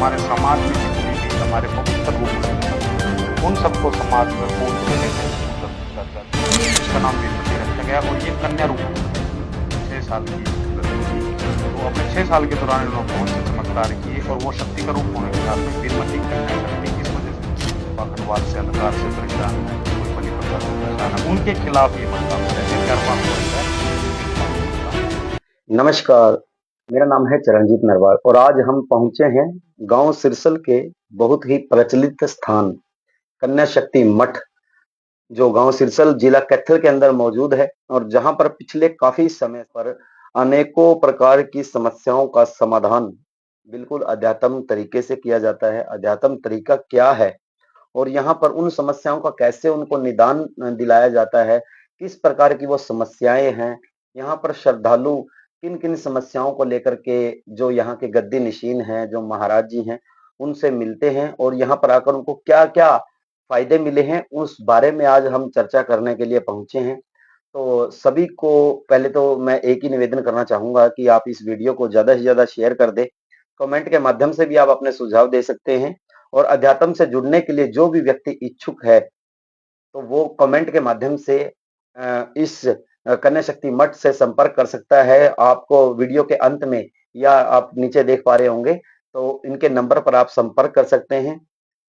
हमारे समाज में जितने भी हमारे पवित्र रूप हैं, उन सबको समाज में पूर्ण तरीके से दर्जा दिया। इसका नाम वीरमती रखा गया और ये कन्या रूप में 6 साल की लड़की थी। तो अपने 6 साल के दौरान इन्होंने बहुत से चमत्कार किए और वो शक्ति का रूप होने के साथ में वीरमती कन्या शक्ति इस वजह से पाखंडवाद से अंधकार से परेशान है, कोई बलि प्रथा से परेशान है, उनके खिलाफ ये मतदान है। क्या बात हो रही है? नमस्कार, मेरा नाम है चरणजीत नरवाल और आज हम पहुंचे हैं गांव सिरसल के बहुत ही प्रचलित स्थान कन्या शक्ति मठ, जो गांव सिरसल जिला कैथल के अंदर मौजूद है और जहां पर पिछले काफी समय पर अनेकों प्रकार की समस्याओं का समाधान बिल्कुल अध्यात्म तरीके से किया जाता है। अध्यात्म तरीका क्या है और यहाँ पर उन समस्याओं का कैसे उनको निदान दिलाया जाता है, किस प्रकार की वो समस्याएं हैं, यहाँ पर श्रद्धालु किन किन समस्याओं को लेकर के जो यहाँ के गद्दी नशीन हैं, जो महाराज जी हैं, उनसे मिलते हैं और यहाँ पर आकर उनको क्या क्या फायदे मिले हैं, उस बारे में आज हम चर्चा करने के लिए पहुंचे हैं। तो सभी को पहले तो मैं एक ही निवेदन करना चाहूंगा कि आप इस वीडियो को ज्यादा से ज्यादा शेयर कर दें। कमेंट के माध्यम से भी आप अपने सुझाव दे सकते हैं और अध्यात्म से जुड़ने के लिए जो भी व्यक्ति इच्छुक है तो वो कमेंट के माध्यम से इस कन्या शक्ति मठ से संपर्क कर सकता है। आपको वीडियो के अंत में या आप नीचे देख पा रहे होंगे तो इनके नंबर पर आप संपर्क कर सकते हैं।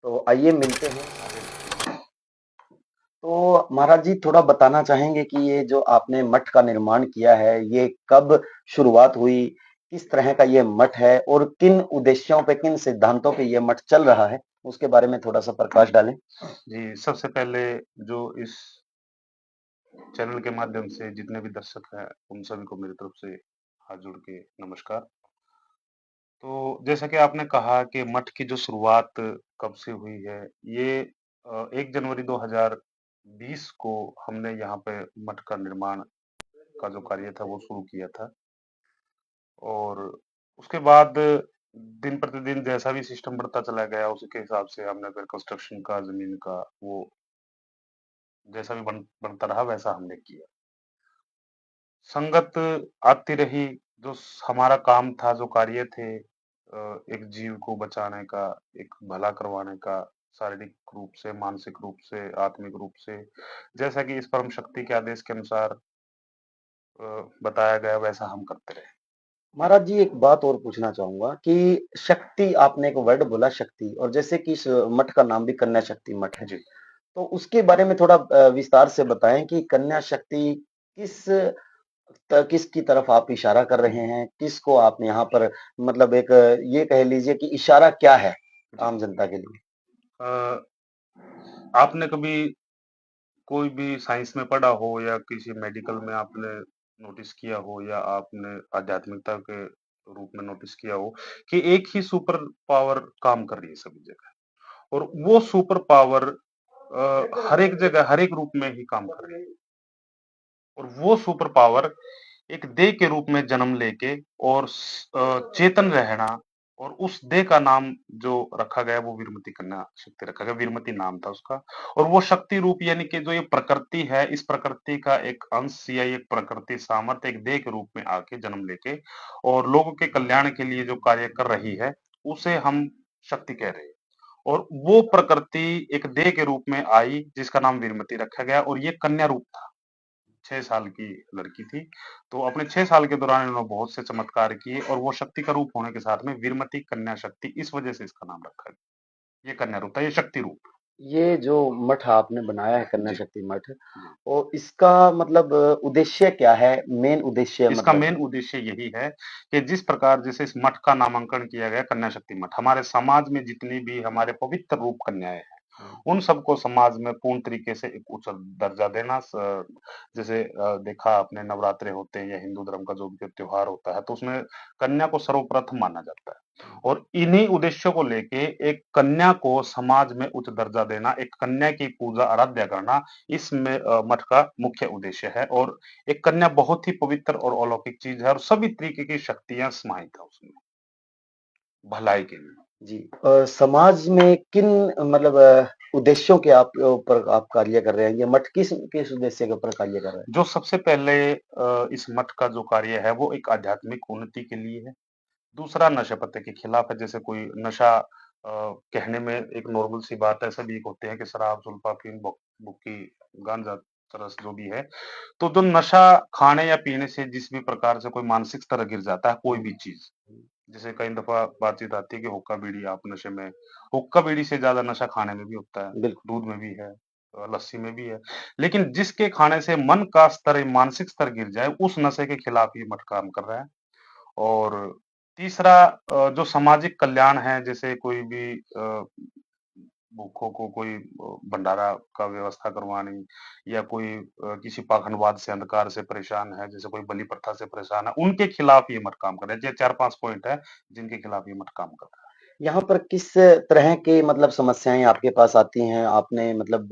तो आइए मिलते हैं आगे। तो महाराज जी थोड़ा बताना चाहेंगे कि ये जो आपने मठ का निर्माण किया है, ये कब शुरुआत हुई, किस तरह का ये मठ है और किन उद्देश्यों पे, किन सिद्धांतों पे ये मठ चल रहा है, उसके बारे में थोड़ा सा प्रकाश डालें। जी, सबसे पहले जो इस चैनल के माध्यम से जितने भी दर्शक हैं, उन सभी को मेरी तरफ से हाथ जोड़ के नमस्कार। तो जैसा कि आपने कहा कि मठ की जो शुरुआत कब से हुई है, ये 1 जनवरी 2020 को हमने यहाँ पे मठ का निर्माण का जो कार्य था वो शुरू किया था और उसके बाद दिन प्रतिदिन जैसा भी सिस्टम बढ़ता चला गया, उसके हिसाब से हमने फिर कंस्ट्रक्शन का, ज़मीन का वो जैसा भी बनता रहा वैसा हमने किया। संगत आती रही, जो हमारा काम था, जो कार्य थे, एक जीव को बचाने का, एक भला करवाने का, शारीरिक रूप से, मानसिक रूप से, आत्मिक रूप से, जैसा कि इस परम शक्ति के आदेश के अनुसार बताया गया वैसा हम करते रहे। महाराज जी एक बात और पूछना चाहूंगा कि शक्ति, आपने एक वर्ड बोला शक्ति, और जैसे कि इस मठ का नाम भी कन्या शक्ति मठ है, जी। तो उसके बारे में थोड़ा विस्तार से बताएं कि कन्या शक्ति किस किसकी तरफ आप इशारा कर रहे हैं, किसको आप यहाँ पर, मतलब एक ये कह लीजिए कि इशारा क्या है जी। आम जनता के लिए। अ, आपने कभी कोई भी साइंस में पढ़ा हो या किसी मेडिकल में आपने नोटिस किया हो या आपने आध्यात्मिकता के रूप में नोटिस किया हो कि एक ही सुपर पावर काम कर रही है सभी जगह और वो सुपर पावर हर एक जगह हर एक रूप में ही काम कर रही है और वो सुपर पावर एक देह के रूप में जन्म लेके और चेतन रहना और उस देह का नाम जो रखा गया वो वीरमती कन्या शक्ति रखा गया, वीरमती नाम था उसका। और वो शक्ति रूप यानी कि जो ये प्रकृति है, इस प्रकृति का एक अंश या एक प्रकृति सामर्थ्य एक देह के रूप में आके जन्म लेके और लोगों के कल्याण के लिए जो कार्य कर रही है, उसे हम शक्ति कह रहे हैं। और वो प्रकृति एक देह के रूप में आई जिसका नाम वीरमती रखा गया और ये कन्या रूप था। 6 साल की लड़की थी। तो अपने 6 साल के दौरान इन्होंने बहुत से चमत्कार किए और वो शक्ति का रूप होने के साथ में वीरमती कन्या शक्ति इस वजह से इसका नाम रखा गया। ये कन्या रूप था, ये शक्ति रूप। ये जो मठ आपने बनाया है कन्या जी, शक्ति मठ, जी। और इसका मतलब उद्देश्य क्या है, मेन उद्देश्य इसका मतलब। मेन उद्देश्य यही है कि जिस प्रकार जैसे इस मठ का नामांकन किया गया कन्या शक्ति मठ, हमारे समाज में जितनी भी हमारे पवित्र रूप कन्याएँ हैं, उन सबको समाज में पूर्ण तरीके से एक उच्च दर्जा देना। जैसे देखा आपने नवरात्रे होते हैं या हिंदू धर्म का जो भी त्योहार होता है तो उसमें कन्या को सर्वप्रथम माना जाता है और इन्हीं उद्देश्यों को लेके एक कन्या को समाज में उच्च दर्जा देना, एक कन्या की पूजा आराध्या करना, इसमें मठ का मुख्य उद्देश्य है। और एक कन्या बहुत ही पवित्र और अलौकिक चीज है और सभी तरीके की शक्तियां समाहित है उसमें भलाई के लिए। जी, समाज में किन, मतलब उद्देश्यों के आप ऊपर आप कार्य कर रहे हैं, ये मठ किस किस उद्देश्य के ऊपर कार्य कर रहे हैं। जो सबसे पहले इस मठ का जो कार्य है वो एक आध्यात्मिक उन्नति के लिए है। दूसरा नशे पत्ते के खिलाफ है, जैसे कोई नशा कहने में एक नॉर्मल सी बात है, सभी होते हैं कि शराब, सुल्फा, अफीम, भुक्की, गांजा, चरस जो भी है। तो जो नशा खाने या पीने से जिस भी प्रकार से कोई मानसिक स्तर गिर जाता है, कोई भी चीज़, जैसे कई दफ़ा बातचीत आती है कि हुक्का, बीड़ी आप नशे में, हुक्का, बीड़ी से ज़्यादा नशा खाने में भी होता है, बिल्कुल। दूध में भी है, लस्सी में भी है। लेकिन जिसके खाने से मन का स्तर, मानसिक स्तर गिर जाए, उस नशे के खिलाफ ये मठ काम कर रहा है। और तीसरा जो सामाजिक कल्याण है, जैसे कोई भी भूखों को कोई भंडारा का व्यवस्था करवानी, या कोई किसी पाखंडवाद से, अंधकार से परेशान है, जैसे कोई बलि प्रथा से परेशान है, उनके खिलाफ ये मठ काम कर रहा है। ये 4-5 पॉइंट है, जिनके खिलाफ ये मठ काम कर रहा है। यहाँ पर किस तरह की मतलब समस्याएँ आपके पास आती हैं? आपने मतलब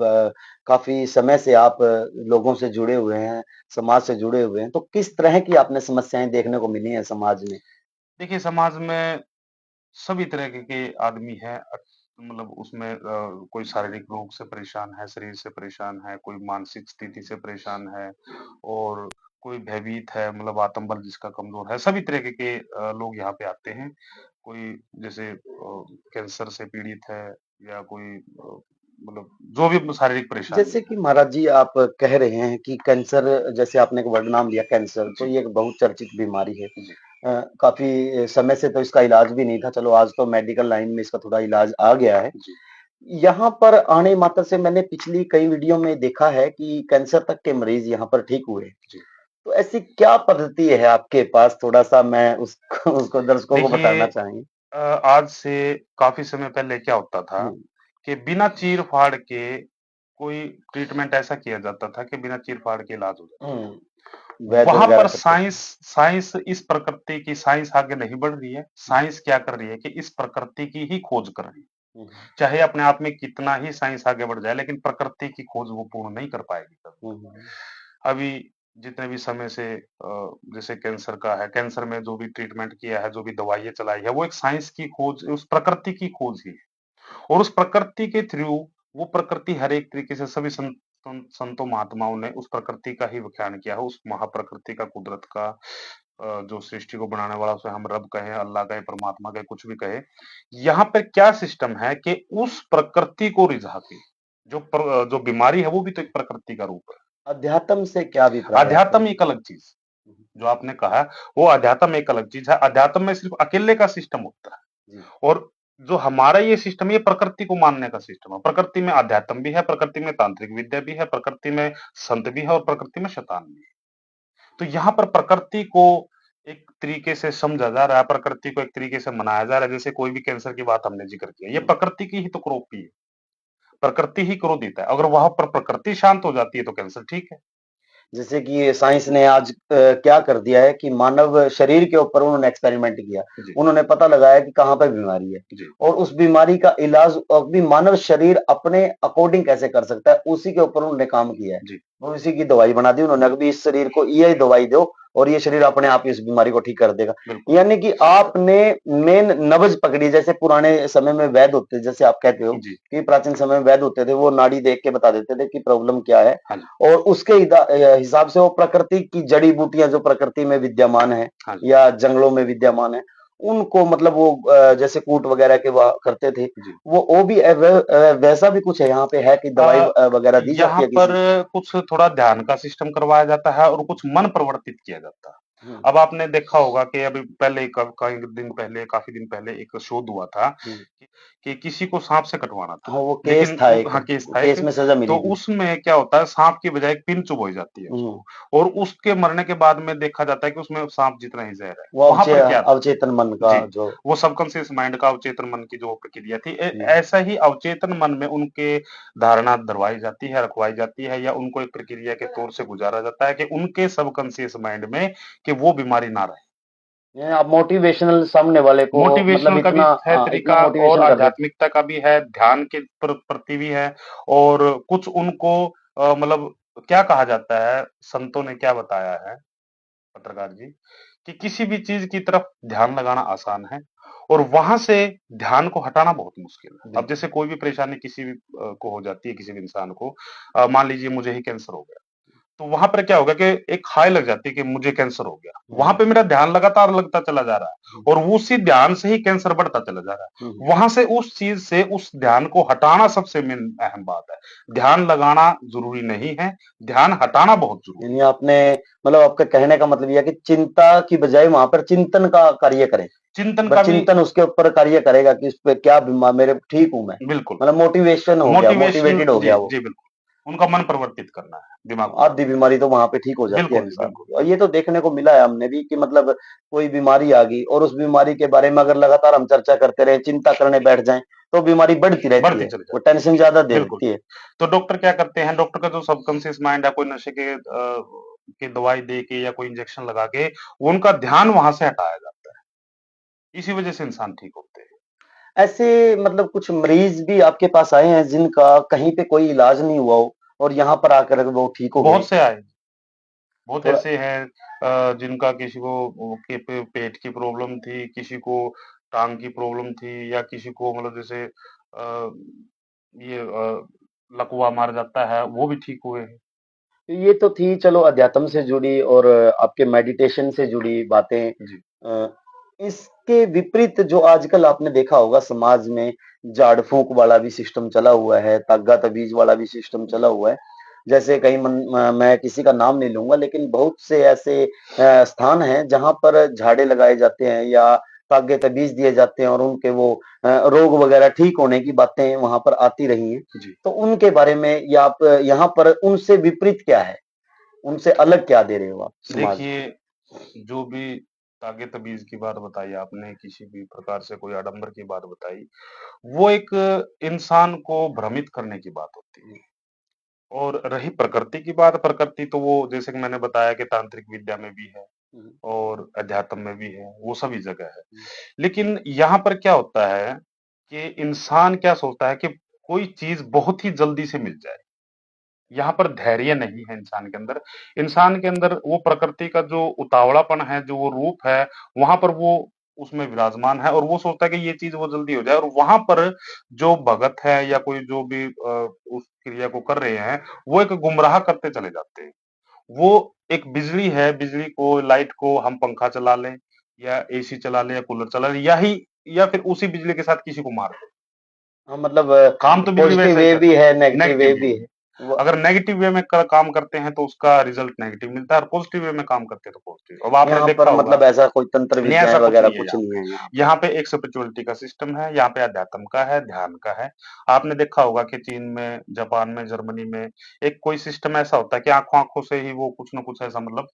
काफ़ी समय से आप लोगों से जुड़े हुए हैं, समाज से जुड़े हुए हैं, तो किस तरह की आपने समस्याएँ देखने को मिली हैं समाज में? देखिए, समाज में सभी तरह के आदमी हैं, मतलब उसमें कोई शारीरिक रोग से परेशान है, शरीर से परेशान है, कोई मानसिक स्थिति से परेशान है, और कोई भयभीत है, मतलब आत्मबल जिसका कमज़ोर है, सभी तरीके के लोग यहाँ पे आते हैं। कोई जैसे कैंसर से पीड़ित है, या कोई मतलब जो भी शारीरिक जैसे परेशानियाँ कि हैं। महाराज जी आप कह रहे हैं कि कैंसर जैसे आपने एक वर्ड नाम लिया कैंसर, तो जी, ये एक बहुत चर्चित बीमारी है। जी, काफ़ी समय से तो इसका इलाज भी नहीं था, चलो आज तो मेडिकल लाइन में इसका थोड़ा इलाज आ गया है। जी, यहाँ पर आने मात्र से मैंने पिछली कई वीडियो में देखा है कि कैंसर तक के मरीज़ यहाँ पर ठीक हुए। जी। तो ऐसी क्या पद्धति है आपके पास? थोड़ा-सा मैं उसको उसको दर्शकों को देखिए, बताना चाहेंगे। आज से काफ़ी समय पहले क्या होता था हुँ, कि बिना चीर-फाड़ के कोई ट्रीटमेंट ऐसा किया जाता था कि बिना चीर-फाड़ के इलाज हो जाता था। हुँ, वैद्य वहाँ वगैरह पर करते थे। साइंस साइंस इस प्रकृति की साइंस आगे नहीं बढ़ रही है। हुँ, साइंस क्या कर रही है कि इस प्रकृति की ही खोज कर रही है। हुँ, चाहे अपने आप में कितना ही साइंस आगे बढ़ जाए, लेकिन प्रकृति की खोज वो पूर्ण नहीं कर पाएगी कभी। हुँ, हुँ, अभी जितने भी समय से जैसे कैंसर का है, कैंसर में जो भी ट्रीटमेंट किया है, जो भी दवाइयाँ चलाई है, वो एक साइंस की खोज, उस प्रकृति की खोज ही है। और उस प्रकृति के थ्रू वो प्रकृति हर एक तरीके से सभी संतों महात्माओं ने उस प्रकृति का ही व्याख्यान किया है, उस महाप्रकृति का, कुदरत का, जो सृष्टि को बनाने वाला, उसे हम रब कहें, अल्लाह कहें, परमात्मा कहें, कुछ भी कहें। यहाँ पर क्या सिस्टम है कि उस प्रकृति को रिझा के जो बीमारी है, वो भी तो एक प्रकृति का रूप है। अध्यात्म से क्या अभिप्राय है आपका? अध्यात्म एक अलग चीज, जो आपने कहा, वो अध्यात्म एक अलग चीज है। अध्यात्म में सिर्फ अकेले का सिस्टम होता है। जी, और जो हमारा ये सिस्टम, ये प्रकृति को मानने का सिस्टम है। प्रकृति में अध्यात्म भी है, प्रकृति में तांत्रिक विद्या भी है, प्रकृति में संत भी है, और प्रकृति में शैतान भी है। तो यहाँ पर प्रकृति को एक तरीके से समझा जा रहा है, प्रकृति को एक तरीके से मनाया जा रहा है। जैसे कोई भी कैंसर की बात हमने जिक्र किया, ये हुँ। प्रकृति की ही तो क्रोपी है। प्रकृति ही क्रोधित है। अगर वहां पर प्रकृति शांत हो जाती है तो कैंसर ठीक है। जैसे कि साइंस ने आज क्या कर दिया है कि मानव शरीर के ऊपर उन्होंने एक्सपेरिमेंट किया। जी, उन्होंने पता लगाया कि कहाँ पे बीमारी है जी, और उस बीमारी का इलाज अभी मानव शरीर अपने अकॉर्डिंग कैसे कर सकता है, उसी के ऊपर उन्होंने काम किया है। जी, और इसी की दवाई बना दी उन्होंने, अभी इस शरीर को ये दवाई दो और ये शरीर अपने आप इस बीमारी को ठीक कर देगा। बिल्कुल। यानी कि आपने मेन नब्ज पकड़ी, जैसे पुराने समय में वैद्य होते, जैसे आप कहते हो जी, कि प्राचीन समय में वैद्य होते थे, वो नाड़ी देख के बता देते थे कि प्रॉब्लम क्या है। हाँ जी, और उसके हिसाब से वो प्रकृति की जड़ी-बूटियाँ जो प्रकृति में विद्यमान हैं हाँ जी, या जंगलों में विद्यमान हैं, उनको मतलब वो जैसे कूट वगैरह के वहाँ करते थे, जी। वो भी वैसा भी कुछ है यहाँ पे है कि दवाई अ, वगैरह दी जाती यहाँ है पर किसी? कुछ थोड़ा ध्यान का सिस्टम करवाया जाता है, और कुछ मन परिवर्तित किया जाता है। हुँ, अब आपने देखा होगा कि अभी पहले कई दिन पहले, काफ़ी दिन पहले एक शोध हुआ था हुँ। कि किसी को साँप से कटवाना हाँ, था। वो केस लेकिन था उ एक, हाँ, केस था एक। केस में सज़ा तो मिली थी। उसमें क्या होता है, साँप की बजाय एक पिन चुभोई जाती है हुँ, उसको, और उसके मरने के बाद में देखा जाता है कि उसमें साँप जितना ही ज़हर है। वो वहाँ पर क्या था? अवचेतन मन का जी, जो वो सबकॉन्शियस माइंड का, अवचेतन मन की जो प्रक्रिया थी, हुँ। ऐसा ही अवचेतन मन में उनके धारणा दरवाई जाती है, रखवाई जाती है, या उनको एक प्रक्रिया के तौर से गुजारा जाता है कि उनके सबकॉन्शियस माइंड में कि वो बीमारी ना रहे। ये आप मोटिवेशनल सामने वाले को मतलब मोटिवेशनल का भी इतना है इतना तरीका, और मोटिवेशन कर देते। आध्यात्मिकता का भी है, ध्यान के प्रति भी है, और कुछ उनको मतलब क्या कहा जाता है, संतों ने क्या बताया है, पत्रकार जी, कि किसी भी चीज की तरफ ध्यान लगाना आसान है, और वहां से ध्यान को हटाना बहुत मुश्किल है। अब बिल्कुल। जैसे कोई भी परेशानी किसी भी को हो जाती है, किसी भी इंसान को, मान लीजिए मुझे ही कैंसर हो गया, तो वहाँ पर क्या होगा कि एक हाई लग जाती है कि मुझे कैंसर हो गया। वहाँ हुँ, पे मेरा ध्यान लगातार लगता चला जा रहा है हुँ, और उसी ध्यान से ही कैंसर बढ़ता चला जा रहा हुँ, है। वहाँ से उस चीज़ से उस ध्यान को हटाना सबसे मेन अहम बात है। ध्यान लगाना ज़रूरी नहीं है, ध्यान हटाना बहुत ज़रूरी यानी है। आपने मतलब आपका कहने का मतलब ये है कि चिंता की बजाय वहाँ पर चिंतन का कार्य करें। चिंतन का बस भी चिंतन उसके ऊपर कार्य करेगा कि इस पे क्या बीमा मेरे ठीक हूँ मैं। बिल्कुल, मतलब मोटिवेशन हो गया, मोटिवेशन मोटिवेटेड हो जी, गया वो। जी बिल्कुल। उनका मन परिवर्तित करना है, दिमाग को। आधी बीमारी तो वहाँ पे ठीक हो जाती है बिल्कुल, इंसान बिल्कुल, की। और ये बिल्कुल। तो देखने को मिला है हमने भी कि मतलब कोई बीमारी आ गई और उस बीमारी के बारे में अगर लगातार हम चर्चा करते रहें, चिंता करने बैठ जाएँ, तो बीमारी बढ़ती रहती बढ़ती है। चली वो जाती है। टेंशन ज़्यादा दे बिल्कुल। देती है। तो डॉक्टर क्या करते हैं, डॉक्टर का जो सबकॉन्शियस माइंड है, कोई नशे की दवाई दे के या कोई इंजेक्शन लगा के उनका ध्यान वहाँ से हटाया जाता है। इसी वज़ह से इंसान ठीक होते हैं। ऐसे मतलब कुछ मरीज़ भी आपके पास आए हैं जिनका कहीं पे कोई इलाज नहीं हुआ हो और यहाँ पर आकर वो ठीक हो गए? बहुत से आए, बहुत थोड़ा ऐसे हैं जिनका किसी को के पेट की प्रॉब्लम थी, किसी को टाँग की प्रॉब्लम थी या किसी को मतलब जैसे ये लकवा मार जाता है, वो भी ठीक हुए हैं। ये तो थी चलो अध्यात्म से जुड़ी और आपके मेडिटेशन से जुड़ी बातें। जी। अ, इसके विपरीत जो आजकल आपने देखा होगा समाज में झाड़-फूँक वाला भी सिस्टम चला हुआ है, ताग्गा-तबीज़ वाला भी सिस्टम चला हुआ है। जैसे कई मैं किसी का नाम नहीं लूँगा लेकिन बहुत से ऐसे स्थान हैं जहाँ पर झाड़े लगाए जाते हैं या ताग्गे-तबीज़ दिए जाते हैं और उनके वो रोग वगैरह ठीक होने की बातें वहाँ पर आती रही हैं। जी। तो उनके बारे में या आप यहाँ पर उनसे विपरीत क्या है? उनसे अलग क्या दे रहे हो आप समाज को? देखिए, जो भी तागे-तबीज़ की बात बताई आपने, किसी भी प्रकार से कोई आडंबर की बात बताई, वो एक इंसान को भ्रमित करने की बात होती है। और रही प्रकृति की बात, प्रकृति तो वो जैसे कि मैंने बताया कि तांत्रिक विद्या में भी है हुँ, और अध्यात्म में भी है, वो सभी जगह है। हुँ, लेकिन यहाँ पर क्या होता है कि इंसान क्या सोचता है कि कोई चीज़ बहुत ही जल्दी से मिल जाए। यहाँ पर धैर्य नहीं है इंसान के अंदर। इंसान के अंदर वो प्रकृति का जो उतावलापन है, जो वो रूप है, वहाँ पर वो उसमें विराजमान है और वो सोचता है कि ये चीज़ वो जल्दी हो जाए और वहाँ पर जो भगत है या कोई जो भी उस क्रिया को कर रहे हैं, वो एक गुमराह करते चले जाते हैं। वो एक बिजली है, बिजली को, लाइट को हम पंखा चला लें या एसी चला लें या कूलर चला लें या फिर उसी बिजली के साथ किसी को मार दें। हाँ, मतलब काम तो बिजली पॉजिटिव वैसा ही वे भी करती है, है, नेगेटिव नेगेटिव वे वे भी भी। है। वो अगर नेगेटिव वे में काम करते हैं तो उसका रिजल्ट नेगेटिव मिलता है और पॉजिटिव वे में काम करते हैं तो पॉजिटिव। अब आपने यहाँ देखा पर होगा मतलब ऐसा कोई तंत्र नहीं ऐसा विद्याएँ कुछ वगैरह नहीं है कुछ यहाँ नहीं पे। है यहाँ पर। यहाँ पे एक स्पिरिचुअलिटी का सिस्टम है, यहाँ पे अध्यात्म का है, ध्यान का है। आपने देखा होगा कि चीन में, जापान में, जर्मनी में एक कोई सिस्टम ऐसा होता है कि आँखों-आँखों से ही वो कुछ न कुछ ऐसा मतलब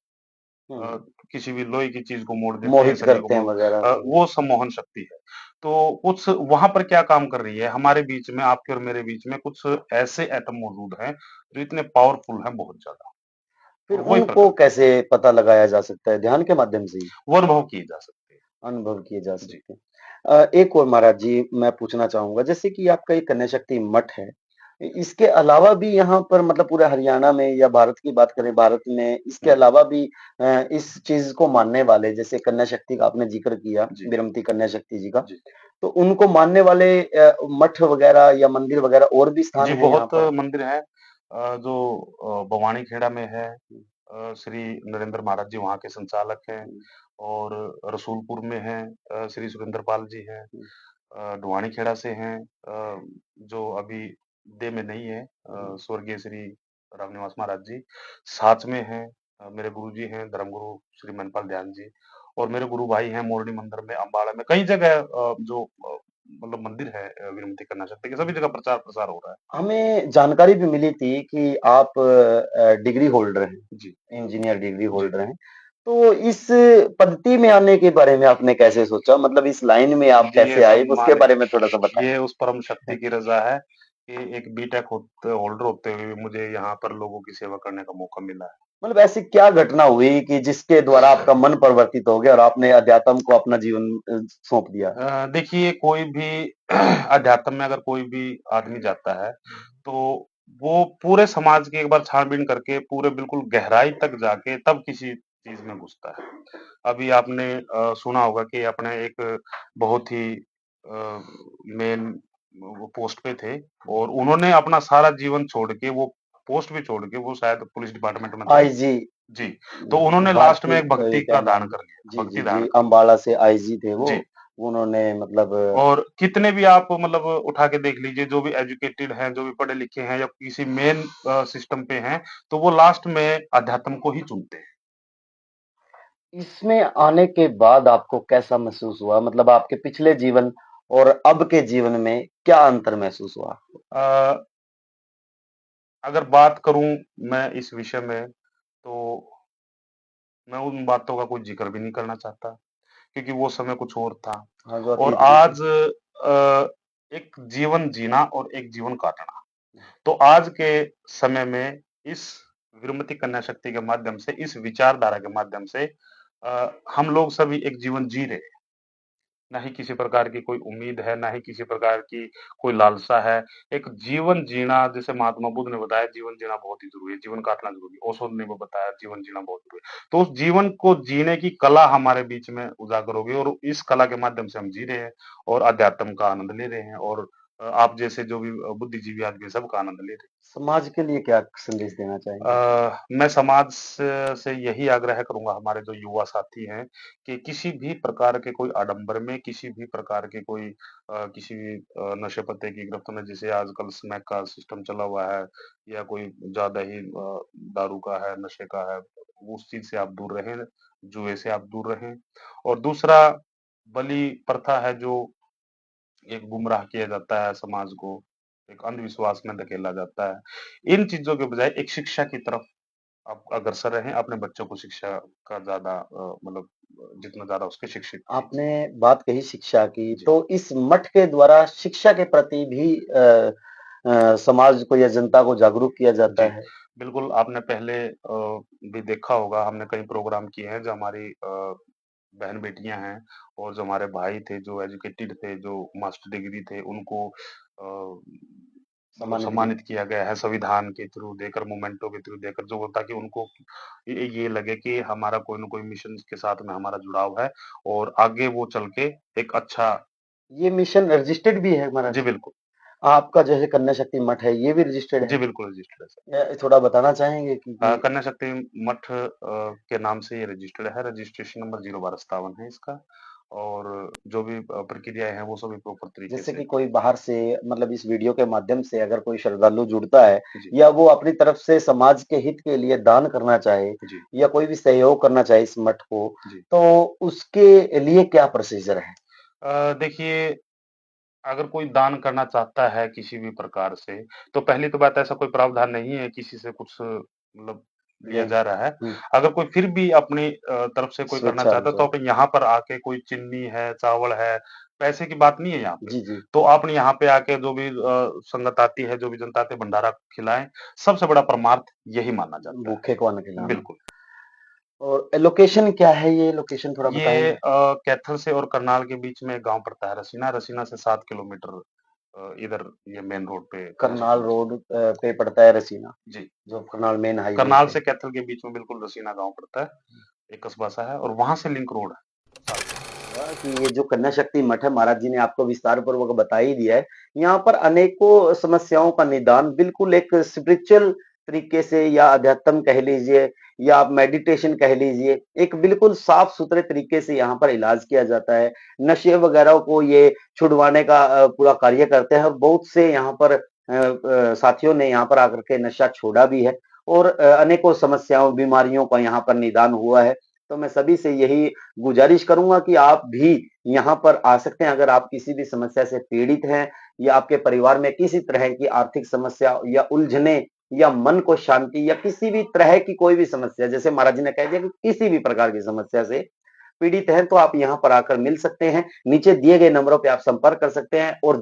हुँ, अ, किसी भी लोहे की चीज़ को मोड़ देते हैं, मोहित शरीर को करते हैं वगैरह। हुँ, वो सम्मोहन शक्ति है। तो कुछ वहाँ पर क्या काम कर रही है, हमारे बीच में, आपके और मेरे बीच में कुछ ऐसे एटम मौजूद हैं, जो इतने पावरफुल हैं बहुत ज़्यादा फिर और वही उनको प्रकृति है। कैसे पता लगाया जा सकता है? ध्यान के माध्यम से ही वो अनुभव किए जा सकते हैं। अनुभव किए जा जी। सकते हैं। एक और महाराज जी मैं पूछना चाहूँगा जैसे कि आपका ये कन्या शक्ति मठ है, इसके अलावा भी यहाँ पर मतलब पूरे हरियाणा में या भारत की बात करें भारत में इसके हुँ, अलावा भी इस चीज़ को मानने वाले जैसे कन्या शक्ति का आपने ज़िक्र किया, जी, विरमती कन्या शक्ति जी का, जी। तो उनको मानने वाले मठ वगैरह या मंदिर वगैरह और भी स्थान जी, हैं यहाँ बहुत पर? मंदिर हैं जो बवानीखेड़ा में है हुँ, श्री नरेंद्र महाराज जी वहाँ के संचालक हैं हुँ, और रसूलपुर में हैं श्री सुरेंद्रपाल जी हैं। हुँ, ढुवानीखेड़ा से हैं जो अभी देह में नहीं है हुँ। स्वर्गीय श्री रामनिवास महाराज जी। साथ में हैं मेरे गुरुजी हैं धर्मगुरु श्री मनपाल ध्यान जी और मेरे गुरु भाई हैं मोरनी मंदिर में, अम्बाड़ा में, कई जगह जो मतलब मंदिर है विनती करना चाहते हैं कि सभी जगह प्रचार-प्रसार हो रहा है। हमें जानकारी भी मिली थी कि आप डिग्री होल्डर हैं, जी, इंजीनियर डिग्री जी। होल्डर हैं। तो इस पद्धति में आने के बारे में आपने कैसे सोचा? मतलब इस लाइन में आप जी, ये कैसे सब आए? उसके माने बारे में थोड़ा-सा बताएँ। ये उस परम शक्ति की रज़ा है कि एक बीटेक होल्डर होते हुए भी मुझे यहाँ पर लोगों की सेवा करने का मौका मिला है। मतलब ऐसी क्या घटना हुई कि जिसके द्वारा आपका मन परिवर्तित हो गया और आपने अध्यात्म को अपना जीवन सौंप दिया? देखिए कोई भी अध्यात्म में अगर कोई भी आदमी जाता है, तो वो पूरे समाज की एक बार छानबीन करके पूरे बिल्कुल गहराई तक जाके तब किसी चीज़ में घुसता है। अभी आपने सुना होगा कि अपने एक बहुत ही मेन वो पोस्ट पे थे और उन्होंने अपना सारा जीवन छोड़ के वो पोस्ट भी छोड़ के वो शायद पुलिस डिपार्टमेंट में थे। आईजी जी, तो उन्होंने लास्ट में भारतीय एक भक्ति क्या का नाम दान कर लिया, जी, भक्ति जी, दान जी, कर लिया। अम्बाला से आईजी थे वो। जी, उन्होंने मतलब और कितने भी आप मतलब उठा के देख लीजिए, जो भी एजुकेटेड हैं, जो भी पढ़े लिखे हैं या किसी मेन सिस्टम पे हैं, तो वो लास्ट में अध्यात्म को ही चुनते हैं। इसमें आने के बाद आपको कैसा महसूस हुआ? मतलब आपके पिछले जीवन और अब के जीवन में क्या अंतर महसूस हुआ आपको? अ, अगर बात करूँ मैं इस विषय में, तो मैं उन बातों का कोई ज़िक्र भी नहीं करना चाहता, क्योंकि वो समय कुछ और था। हाँ, जो और अतीत बीत आज एक जीवन जीना और एक जीवन काटना। तो आज के समय में इस विरमती कन्या शक्ति के माध्यम से, इस विचारधारा के माध्यम से हम लोग सभी एक जीवन जी रहे हैं। ना ही किसी प्रकार की कोई उम्मीद है, ना ही किसी प्रकार की कोई लालसा है। एक जीवन जीना, जैसे महात्मा बुद्ध ने बताया, जीवन जीना बहुत ही ज़रूरी है, जीवन काटना ज़रूरी है। ओशो ने वो बताया, जीवन जीना बहुत ज़रूरी है। तो उस जीवन को जीने की कला हमारे बीच में उजागर होगी, और इस कला के माध्यम से हम जी रहे हैं और अध्यात्म का आनंद ले रहे हैं, और आप जैसे जो भी बुद्धिजीवी आदमी हैं, सबका आनंद ले रहे हैं। समाज के लिए क्या संदेश देना चाहेंगे? मैं समाज से यही आग्रह करूँगा, हमारे जो युवा साथी हैं, कि किसी भी प्रकार के कोई आडंबर में, किसी भी प्रकार के कोई किसी भी नशे-पत्ते की गिरफ्त में, जैसे आजकल स्मैक का सिस्टम चला हुआ है, या कोई ज़्यादा ही दारू का है, नशे का है, उस चीज़ से आप दूर रहें, जुए से आप दूर रहें। और दूसरा, बलि प्रथा है जो एक गुमराह किया जाता है समाज को, एक अंधविश्वास में धकेला जाता है। इन चीज़ों के बजाय एक शिक्षा की तरफ आप अग्रसर रहें, अपने बच्चों को शिक्षा का ज़्यादा मतलब जितना ज़्यादा उसके शिक्षित आपने कीजिए। बात कही शिक्षा की, जी, तो इस मठ के द्वारा शिक्षा के प्रति भी समाज को या जनता को जागरूक किया जाता जी। है। बिल्कुल, आपने पहले भी देखा होगा, हमने कई प्रोग्राम किए हैं, जो हमारी बहन-बेटियाँ हैं और जो हमारे भाई थे, जो एजुकेटेड थे, जो मास्टर डिग्री थे, उनको मतलब सम्मानित किया। सम्मानित किया गया है संविधान के थ्रू देकर, मोमेंटो के थ्रू देकर, जो ताकि उनको ये लगे कि हमारा कोई न कोई मिशन के साथ में हमारा जुड़ाव है, और आगे वो चल के एक अच्छा। ये मिशन रजिस्टर्ड भी है जी, महाराज? बिल्कुल। आपका जैसे कन्या शक्ति मठ है, ये भी रजिस्टर्ड जी, है? बिल्कुल रजिस्टर्ड है सर। थोड़ा बताना चाहेंगे कि कन्या शक्ति मठ के नाम से ये रजिस्टर्ड है, रजिस्ट्रेशन नंबर 01257 है इसका, और जो भी प्रक्रियाएँ हैं, वो सभी प्रॉपर तरीके जैसे से। कि कोई बाहर से मतलब इस वीडियो के माध्यम से अगर कोई श्रद्धालु जुड़ता है जी, या वो अपनी तरफ से समाज के हित के लिए दान करना चाहे जी, या कोई भी सहयोग करना चाहे इस मठ को, जी। तो उसके लिए क्या प्रोसीजर है? देखिए, अगर कोई दान करना चाहता है किसी भी प्रकार से, तो पहली तो बात, ऐसा कोई प्रावधान नहीं है किसी से कुछ मतलब लिया ये जा रहा है। हुँ, अगर कोई फिर भी अपनी तरफ से कोई करना चाहता है, तो स्वेच्छानुसार। आप यहाँ पर आके, कोई चीनी है, चावल है, पैसे की बात नहीं है यहाँ पे। जी, जी। तो आप यहाँ पे आके, जो भी संगत आती है, जो भी जनता आती है, भंडारा खिलाएँ, सबसे बड़ा परमार्थ यही माना जाता भूखे को अन्न है। खिलाना। बिल्कुल। और लोकेशन क्या है ये? लोकेशन थोड़ा ये बताएँगे? कैथल से और करनाल के बीच में एक गाँव पड़ता है रसीना, रसीना से 7 किलोमीटर इधर ये मेन रोड पे कन्या शक्ति करनाल मठ। रोड पे पड़ता है रसीना, जी, जो करनाल मेन हाईवे करनाल पे। से कैथल के बीच में बिल्कुल रसीना गाँव पड़ता है, एक कस्बा-सा है, और वहाँ से लिंक रोड है साथ में। कि ये जो कन्या शक्ति मठ है महाराज जी ने आपको विस्तार पूर्वक बता ही दिया है। यहाँ पर अनेकों समस्याओं का निदान बिल्कुल एक स्पिरिचुअल तरीके से या अध्यात्म कह लीजिए या आप मेडिटेशन कह लीजिए, एक बिल्कुल साफ-सुथरे तरीके से यहाँ पर इलाज किया जाता है। नशे वगैरह को ये छुड़वाने का पूरा कार्य करते हैं और बहुत से यहाँ पर साथियों ने यहाँ पर आकर के नशा छोड़ा भी है और अनेकों समस्याओं, बीमारियों का यहाँ पर निदान हुआ है। तो मैं सभी से यही गुजारिश करूँगा कि आप भी यहाँ पर आ सकते हैं अगर आप किसी भी समस्या से पीड़ित हैं या आपके परिवार में किसी तरह की आर्थिक समस्या या उलझने या मन को शांति या किसी भी तरह की कोई भी समस्या जैसे महाराज जी ने कह दिया कि किसी भी प्रकार की समस्या से पीड़ित हैं तो आप यहाँ पर आकर मिल सकते हैं। नीचे दिए गए नंबरों पे आप संपर्क कर सकते हैं और